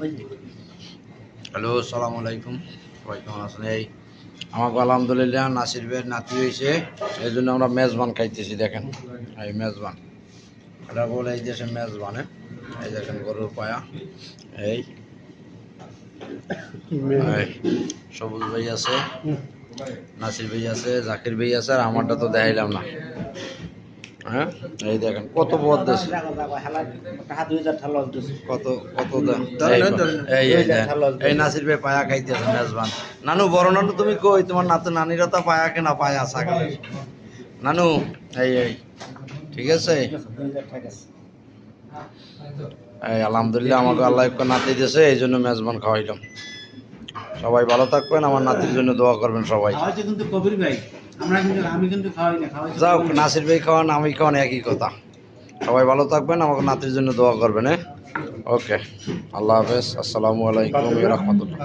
Hello, আসসালামু আলাইকুম। সবাই কেমন আছেন? এই আমাকে আলহামদুলিল্লাহ নাসির ভাইয়ের নাতি হয়েছে, এই জন্য আমরা মেজবান খাইতেছি। দেখেন এই মেজবান, এটা বলে এই দেশের মেজবান। এই দেখেন গরুর পায়া। এই সবুজ ভাই আছে, নাসির ভাই আছে, জাকির ভাই আছে, আর আমারটা তো দেখাইলাম না। হ্যাঁ, এই দেখেন কত বদ দেশ, কত কত এই নাসির ভাই পায়া খাইতেছে মেজবান। নানু, বড় নানু, তুমি কই? তোমার নানিরা তো পায়া কেনা, পায়া ছাগলের। নানু, এই এই ঠিক আছে। এই আলহামদুলিল্লাহ আমাকে আল্লাহ একটা নাতি দিয়েছে, এই জন্য মেজবান খাওয়াইলাম। সবাই ভালো থাকবেন, আমার নাতির জন্য দোয়া করবেন সবাই। যাও, নাসির ভাই খাওয়ান, আমি খাওয়ান, একই কথা। সবাই ভালো থাকবেন, আমাকে নাতির জন্য দোয়া করবেন। হ্যাঁ, ওকে, আল্লাহ হাফেজ, আসসালামু আলাইকুম ওয়া রাহমাতুল্লাহ।